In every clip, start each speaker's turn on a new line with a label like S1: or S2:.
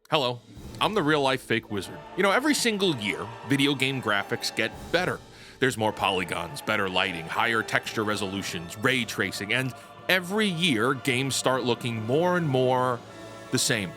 S1: Hello, I'm the real-life fake wizard. Every single year, video game graphics get better. There's more polygons, better lighting, higher texture resolutions, ray tracing, and every year, games start looking more and more the same.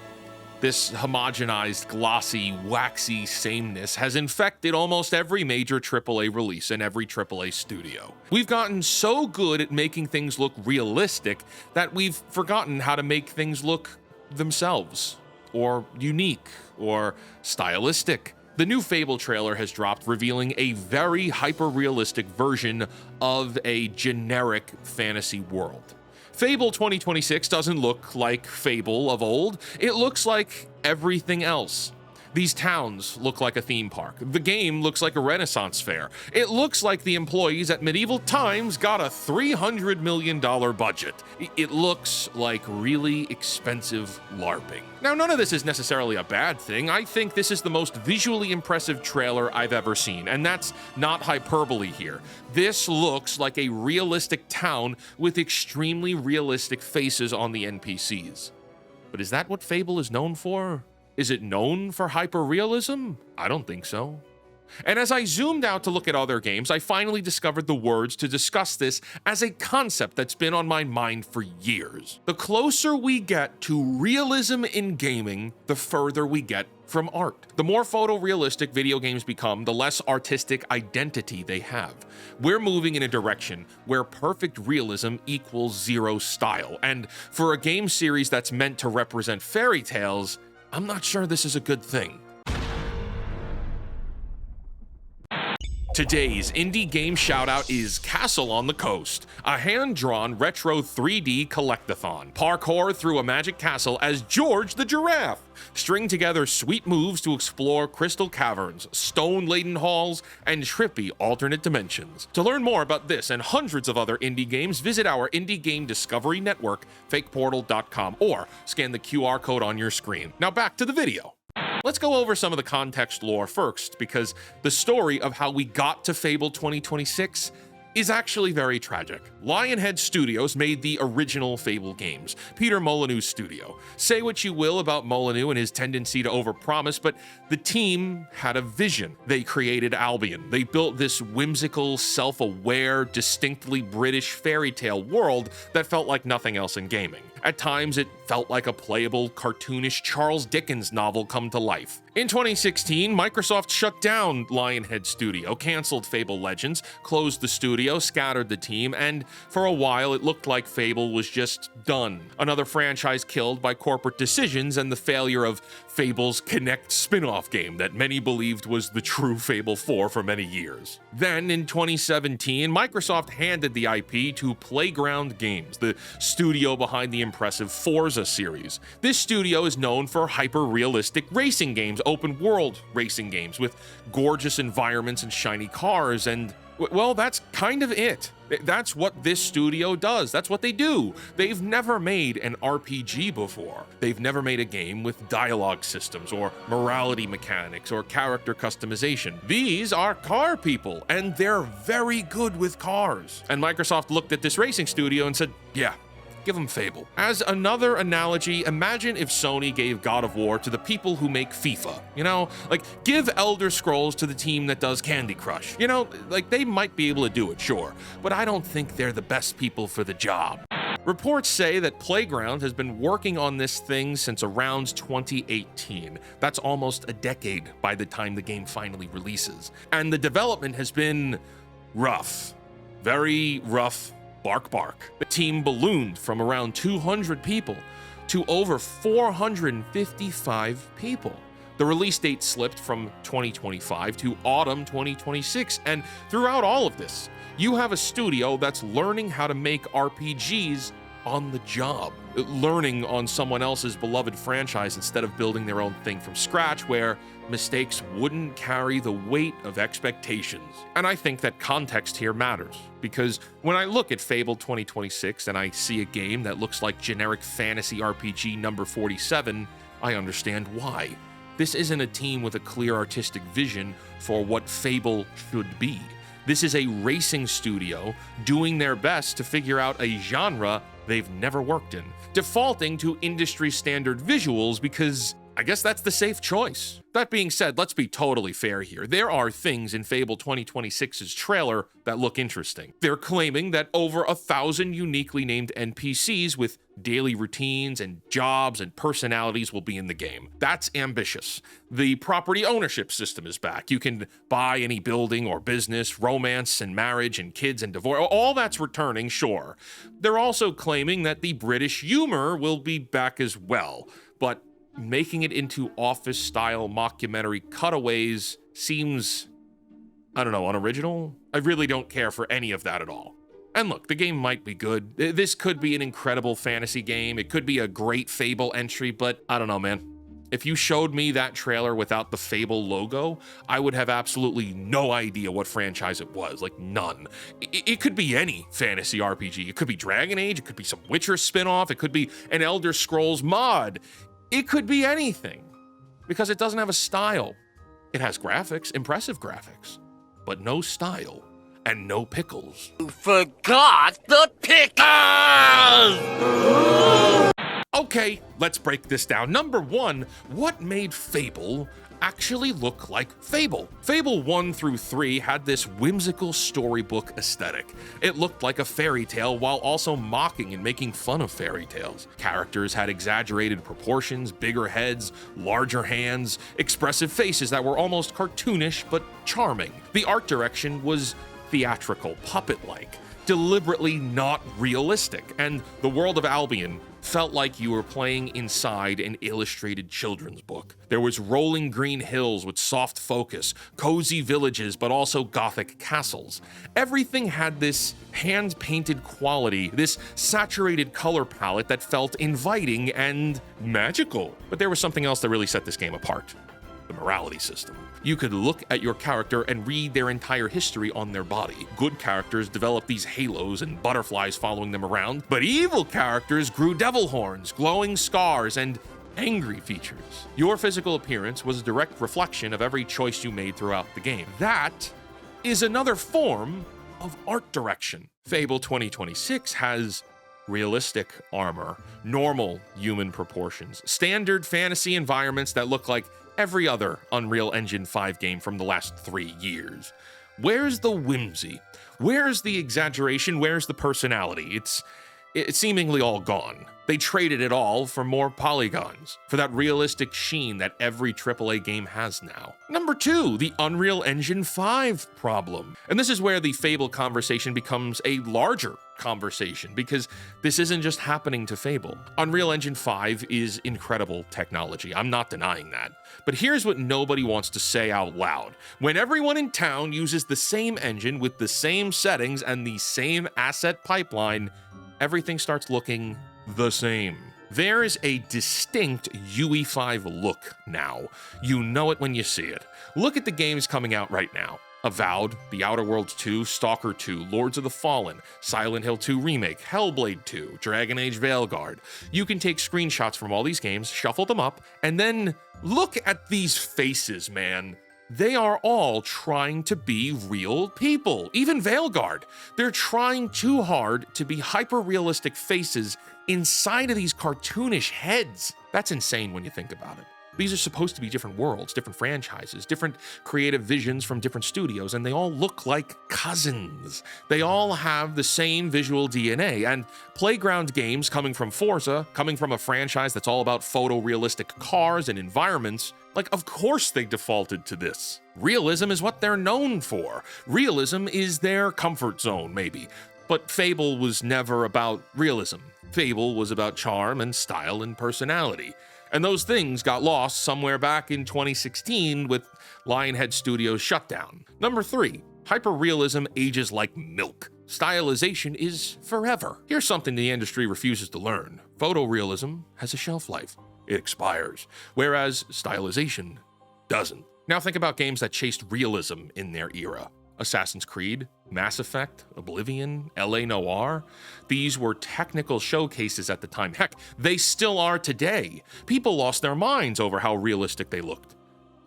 S1: This homogenized, glossy, waxy sameness has infected almost every major AAA release in every AAA studio. We've gotten so good at making things look realistic that we've forgotten how to make things look themselves, or unique, or stylistic. The new Fable trailer has dropped, revealing a very hyper-realistic version of a generic fantasy world. Fable 2026 doesn't look like Fable of old, it looks like everything else. These towns look like a theme park. The game looks like a Renaissance fair. It looks like the employees at medieval times got a $300 million budget. It looks like really expensive LARPing. Now, none of this is necessarily a bad thing. I think this is the most visually impressive trailer I've ever seen, and that's not hyperbole here. This looks like a realistic town with extremely realistic faces on the NPCs. But is that what Fable is known for? Is it known for hyperrealism? I don't think so. And as I zoomed out to look at other games, I finally discovered the words to discuss this as a concept that's been on my mind for years. The closer we get to realism in gaming, the further we get from art. The more photorealistic video games become, the less artistic identity they have. We're moving in a direction where perfect realism equals zero style, and for a game series that's meant to represent fairy tales, I'm not sure this is a good thing. Today's indie game shoutout is Castle on the Coast, a hand-drawn retro 3D collectathon. Parkour through a magic castle as George the Giraffe. String together sweet moves to explore crystal caverns, stone-laden halls, and trippy alternate dimensions. To learn more about this and hundreds of other indie games, visit our indie game discovery network, fakeportal.com, or scan the QR code on your screen. Now back to the video. Let's go over some of the context lore first, because the story of how we got to Fable 2026 is actually very tragic. Lionhead Studios made the original Fable games, Peter Molyneux's studio. Say what you will about Molyneux and his tendency to overpromise, but the team had a vision. They created Albion. They built this whimsical, self-aware, distinctly British fairy tale world that felt like nothing else in gaming. At times, it felt like a playable, cartoonish Charles Dickens novel come to life. In 2016, Microsoft shut down Lionhead Studio, canceled Fable Legends, closed the studio, scattered the team, and for a while it looked like Fable was just done. Another franchise killed by corporate decisions and the failure of Fable's Kinect spin-off game that many believed was the true Fable 4 for many years. Then, in 2017, Microsoft handed the IP to Playground Games, the studio behind the impressive Forza series. This studio is known for hyper-realistic racing games, open-world racing games with gorgeous environments and shiny cars, and, well, that's kind of it. That's what this studio does. That's what they do. They've never made an RPG before. They've never made a game with dialogue systems or morality mechanics or character customization. These are car people, and they're very good with cars. And Microsoft looked at this racing studio and said, yeah, give them Fable. As another analogy, imagine if Sony gave God of War to the people who make FIFA. Give Elder Scrolls to the team that does Candy Crush. They might be able to do it, sure, but I don't think they're the best people for the job. Reports say that Playground has been working on this thing since around 2018. That's almost a decade by the time the game finally releases. And the development has been rough. Very rough. Bark, bark. The team ballooned from around 200 people to over 455 people. The release date slipped from 2025 to autumn 2026, and throughout all of this, you have a studio that's learning how to make RPGs on the job, learning on someone else's beloved franchise instead of building their own thing from scratch, where mistakes wouldn't carry the weight of expectations. And I think that context here matters, because when I look at Fable 2026 and I see a game that looks like generic fantasy RPG number 47, I understand why. This isn't a team with a clear artistic vision for what Fable should be. This is a racing studio doing their best to figure out a genre they've never worked in, defaulting to industry standard visuals because I guess that's the safe choice. That being said, let's be totally fair here. There are things in Fable 2026's trailer that look interesting. They're claiming that over 1,000 uniquely named NPCs with daily routines and jobs and personalities will be in the game. That's ambitious. The property ownership system is back. You can buy any building or business, romance and marriage and kids and divorce. All that's returning, sure. They're also claiming that the British humor will be back as well, but making it into office-style mockumentary cutaways seems, I don't know, unoriginal? I really don't care for any of that at all. And look, the game might be good. This could be an incredible fantasy game. It could be a great Fable entry, but I don't know, man. If you showed me that trailer without the Fable logo, I would have absolutely no idea what franchise it was, like none. It could be any fantasy RPG. It could be Dragon Age, it could be some Witcher spin-off, it could be an Elder Scrolls mod. It could be anything, because it doesn't have a style. It has graphics, impressive graphics, but no style and no pickles.
S2: You forgot the pickles!
S1: Okay, let's break this down. Number one, what made Fable actually look like Fable? Fable 1 through 3 had this whimsical storybook aesthetic. It looked like a fairy tale while also mocking and making fun of fairy tales. Characters had exaggerated proportions, bigger heads, larger hands, expressive faces that were almost cartoonish but charming. The art direction was theatrical, puppet-like, deliberately not realistic, and the world of Albion felt like you were playing inside an illustrated children's book. There was rolling green hills with soft focus, cozy villages, but also gothic castles. Everything had this hand-painted quality, this saturated color palette that felt inviting and magical. But there was something else that really set this game apart: the morality system. You could look at your character and read their entire history on their body. Good characters developed these halos and butterflies following them around, but evil characters grew devil horns, glowing scars, and angry features. Your physical appearance was a direct reflection of every choice you made throughout the game. That is another form of art direction. Fable 2026 has realistic armor, normal human proportions, standard fantasy environments that look like every other Unreal Engine 5 game from the last 3 years. Where's the whimsy? Where's the exaggeration? Where's the personality? It's seemingly all gone. They traded it all for more polygons, for that realistic sheen that every AAA game has now. Number 2, the Unreal Engine 5 problem. And this is where the Fable conversation becomes a larger conversation, because this isn't just happening to Fable. Unreal Engine 5 is incredible technology. I'm not denying that. But here's what nobody wants to say out loud. When everyone in town uses the same engine with the same settings and the same asset pipeline, everything starts looking the same. There is a distinct UE5 look now. You know it when you see it. Look at the games coming out right now. Avowed, The Outer Worlds 2, Stalker 2, Lords of the Fallen, Silent Hill 2 Remake, Hellblade 2, Dragon Age Veilguard. You can take screenshots from all these games, shuffle them up, and then look at these faces, man. They are all trying to be real people. Even Veilguard. They're trying too hard to be hyper-realistic faces inside of these cartoonish heads. That's insane when you think about it. These are supposed to be different worlds, different franchises, different creative visions from different studios, and they all look like cousins. They all have the same visual DNA, and Playground Games, coming from Forza, coming from a franchise that's all about photorealistic cars and environments, like, of course they defaulted to this. Realism is what they're known for. Realism is their comfort zone, maybe. But Fable was never about realism. Fable was about charm and style and personality. And those things got lost somewhere back in 2016 with Lionhead Studios' shutdown. Number 3, hyperrealism ages like milk. Stylization is forever. Here's something the industry refuses to learn. Photorealism has a shelf life. It expires, whereas stylization doesn't. Now think about games that chased realism in their era. Assassin's Creed, Mass Effect, Oblivion, LA Noire. These were technical showcases at the time. Heck, they still are today. People lost their minds over how realistic they looked.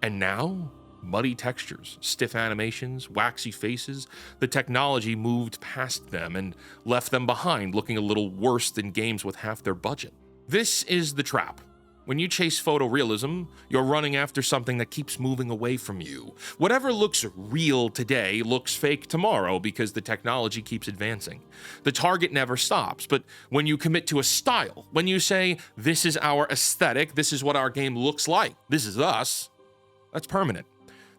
S1: And now, muddy textures, stiff animations, waxy faces, the technology moved past them and left them behind, looking a little worse than games with half their budget. This is the trap. When you chase photorealism, you're running after something that keeps moving away from you. Whatever looks real today looks fake tomorrow because the technology keeps advancing. The target never stops, but when you commit to a style, when you say, this is our aesthetic, this is what our game looks like, this is us, that's permanent.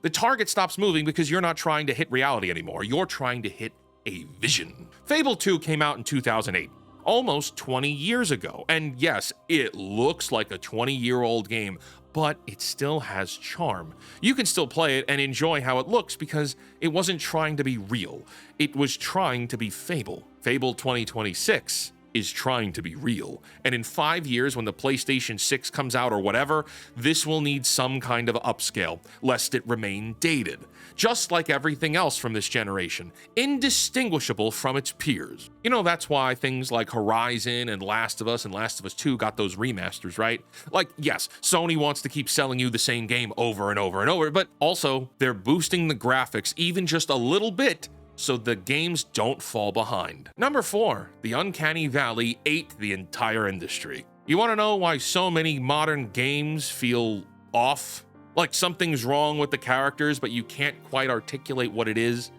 S1: The target stops moving because you're not trying to hit reality anymore. You're trying to hit a vision. Fable 2 came out in 2008. Almost 20 years ago. And yes, it looks like a 20-year-old game, but it still has charm. You can still play it and enjoy how it looks because it wasn't trying to be real. It was trying to be Fable. Fable 2026 is trying to be real. And in 5 years, when the PlayStation 6 comes out or whatever, this will need some kind of upscale, lest it remain dated. Just like everything else from this generation, indistinguishable from its peers. You know, that's why things like Horizon and Last of Us and Last of Us 2 got those remasters, right? Like, yes, Sony wants to keep selling you the same game over and over and over, but also they're boosting the graphics even just a little bit so the games don't fall behind. Number 4, the uncanny valley ate the entire industry. You want to know why so many modern games feel off? Like something's wrong with the characters, but you can't quite articulate what it is?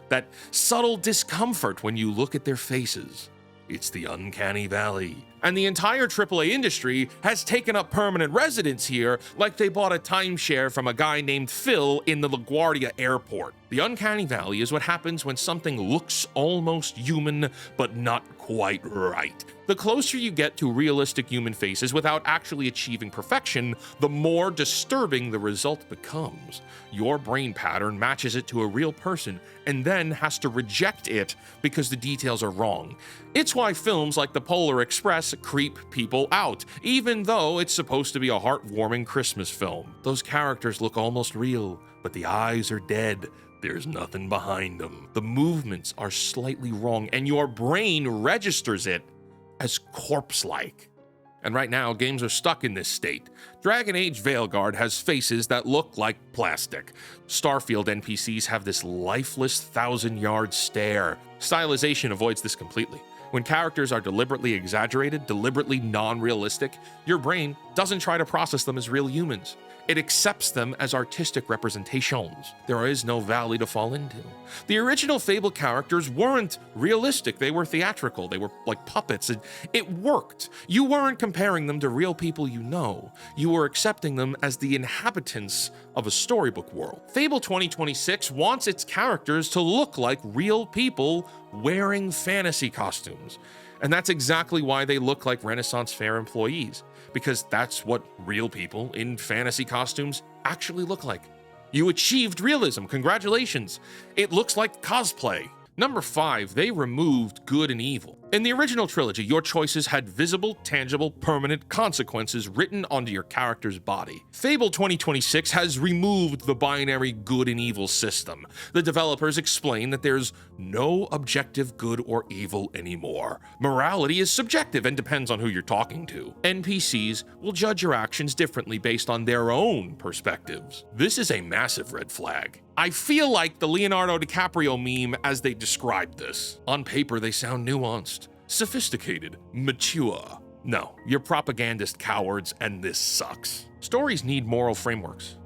S1: That subtle discomfort when you look at their faces. It's the uncanny valley. And the entire AAA industry has taken up permanent residence here like they bought a timeshare from a guy named Phil in the LaGuardia airport. The uncanny valley is what happens when something looks almost human, but not quite right. The closer you get to realistic human faces without actually achieving perfection, the more disturbing the result becomes. Your brain pattern matches it to a real person and then has to reject it because the details are wrong. It's why films like The Polar Express creep people out, even though it's supposed to be a heartwarming Christmas film. Those characters look almost real, but the eyes are dead. There's nothing behind them. The movements are slightly wrong, and your brain registers it as corpse-like. And right now, games are stuck in this state. Dragon Age Veilguard has faces that look like plastic. Starfield NPCs have this lifeless 1,000-yard stare. Stylization avoids this completely. When characters are deliberately exaggerated, deliberately non-realistic, your brain doesn't try to process them as real humans. It accepts them as artistic representations. There is no valley to fall into. The original Fable characters weren't realistic. They were theatrical. They were like puppets. And it worked. You weren't comparing them to real people you know. You were accepting them as the inhabitants of a storybook world. Fable 2026 wants its characters to look like real people wearing fantasy costumes. And that's exactly why they look like Renaissance Fair employees, because that's what real people in fantasy costumes actually look like. You achieved realism, congratulations. It looks like cosplay. Number 5, they removed good and evil. In the original trilogy, your choices had visible, tangible, permanent consequences written onto your character's body. Fable 2026 has removed the binary good and evil system. The developers explain that there's no objective good or evil anymore. Morality is subjective and depends on who you're talking to. NPCs will judge your actions differently based on their own perspectives. This is a massive red flag. I feel like the Leonardo DiCaprio meme as they described this. On paper, they sound nuanced, sophisticated, mature. No, you're propagandist cowards, and this sucks. Stories need moral frameworks.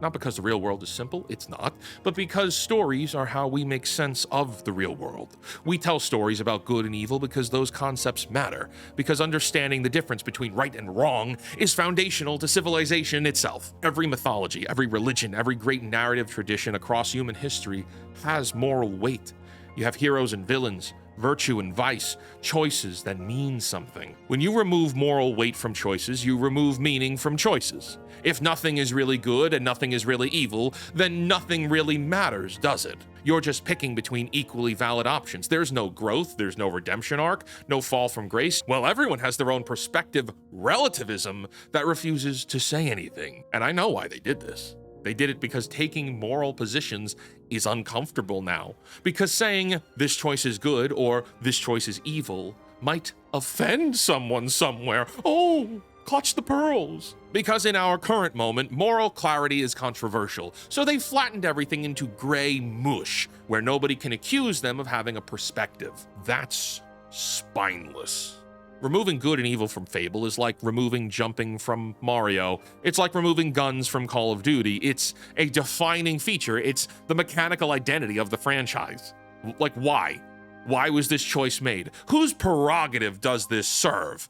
S1: Not because the real world is simple, it's not, but because stories are how we make sense of the real world. We tell stories about good and evil because those concepts matter, because understanding the difference between right and wrong is foundational to civilization itself. Every mythology, every religion, every great narrative tradition across human history has moral weight. You have heroes and villains, virtue and vice, choices that mean something. When you remove moral weight from choices, you remove meaning from choices. If nothing is really good and nothing is really evil, then nothing really matters, does it? You're just picking between equally valid options. There's no growth, there's no redemption arc, no fall from grace. Well, everyone has their own perspective relativism that refuses to say anything. And I know why they did this. They did it because taking moral positions is uncomfortable now. Because saying this choice is good or this choice is evil might offend someone somewhere. Oh, clutch the pearls. Because in our current moment, moral clarity is controversial. So they flattened everything into gray mush, where nobody can accuse them of having a perspective. That's spineless. Removing good and evil from Fable is like removing jumping from Mario. It's like removing guns from Call of Duty. It's a defining feature. It's the mechanical identity of the franchise. Like, why? Why was this choice made? Whose prerogative does this serve?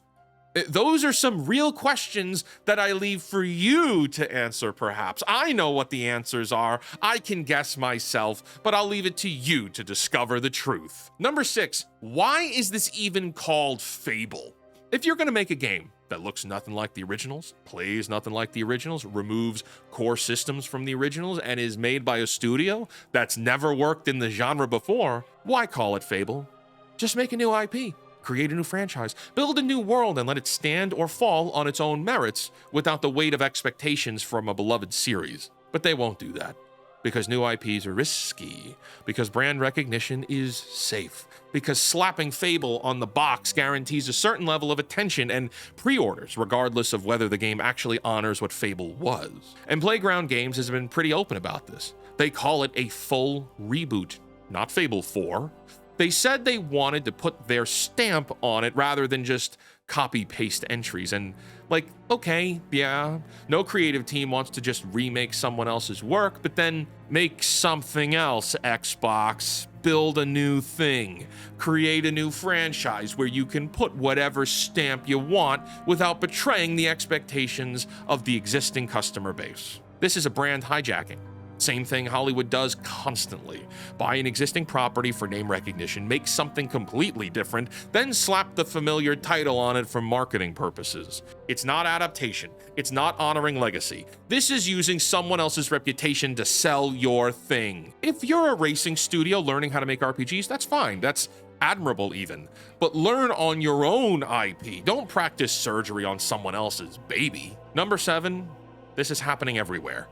S1: Those are some real questions that I leave for you to answer, perhaps. I know what the answers are. I can guess myself, but I'll leave it to you to discover the truth. Number 6, why is this even called Fable? If you're gonna make a game that looks nothing like the originals, plays nothing like the originals, removes core systems from the originals, and is made by a studio that's never worked in the genre before, why call it Fable? Just make a new IP. Create a new franchise, build a new world, and let it stand or fall on its own merits without the weight of expectations from a beloved series. But they won't do that, because new IPs are risky, because brand recognition is safe, because slapping Fable on the box guarantees a certain level of attention and pre-orders, regardless of whether the game actually honors what Fable was. And Playground Games has been pretty open about this. They call it a full reboot, not Fable 4. They said they wanted to put their stamp on it rather than just copy-paste entries. And like, okay, yeah, no creative team wants to just remake someone else's work, but then make something else, Xbox. Build a new thing. Create a new franchise where you can put whatever stamp you want without betraying the expectations of the existing customer base. This is a brand hijacking. Same thing Hollywood does constantly. Buy an existing property for name recognition, make something completely different, then slap the familiar title on it for marketing purposes. It's not adaptation. It's not honoring legacy. This is using someone else's reputation to sell your thing. If you're a racing studio learning how to make RPGs, that's fine. That's admirable even. But learn on your own IP. Don't practice surgery on someone else's baby. Number 7, this is happening everywhere.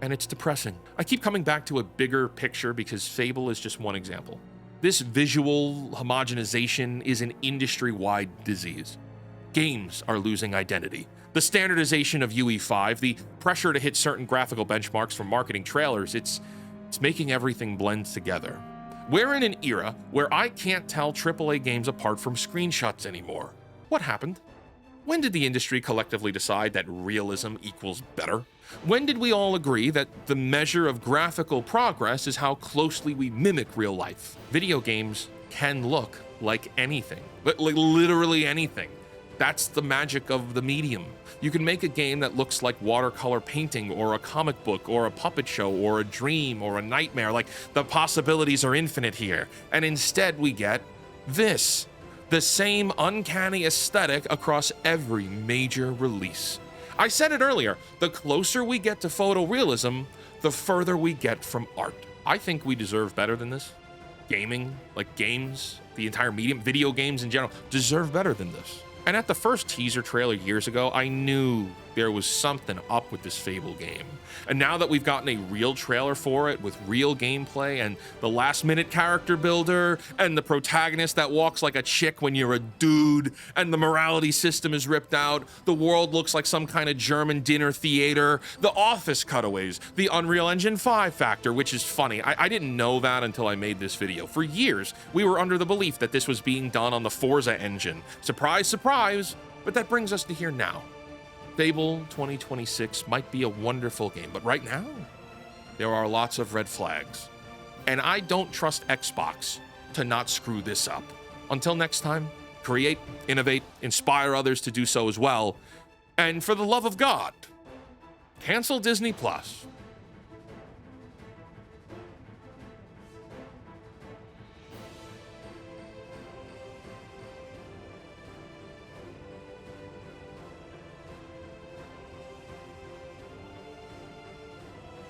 S1: And it's depressing. I keep coming back to a bigger picture because Fable is just one example. This visual homogenization is an industry-wide disease. Games are losing identity. The standardization of UE5, the pressure to hit certain graphical benchmarks from marketing trailers, it's making everything blend together. We're in an era where I can't tell AAA games apart from screenshots anymore. What happened? When did the industry collectively decide that realism equals better? When did we all agree that the measure of graphical progress is how closely we mimic real life? Video games can look like anything, like literally anything. That's the magic of the medium. You can make a game that looks like watercolor painting or a comic book or a puppet show or a dream or a nightmare. Like, the possibilities are infinite here. And instead we get this. The same uncanny aesthetic across every major release. I said it earlier, the closer we get to photorealism, the further we get from art. I think we deserve better than this. Gaming, like games, the entire medium, video games in general, deserve better than this. And at the first teaser trailer years ago, I knew there was something up with this Fable game. And now that we've gotten a real trailer for it with real gameplay and the last-minute character builder and the protagonist that walks like a chick when you're a dude and the morality system is ripped out, the world looks like some kind of German dinner theater, the Office cutaways, the Unreal Engine 5 factor, which is funny. I didn't know that until I made this video. For years, we were under the belief that this was being done on the Forza engine. Surprise, surprise, but that brings us to here now. Fable 2026 might be a wonderful game, but right now, there are lots of red flags. And I don't trust Xbox to not screw this up. Until next time, create, innovate, inspire others to do so as well. And for the love of God, cancel Disney Plus.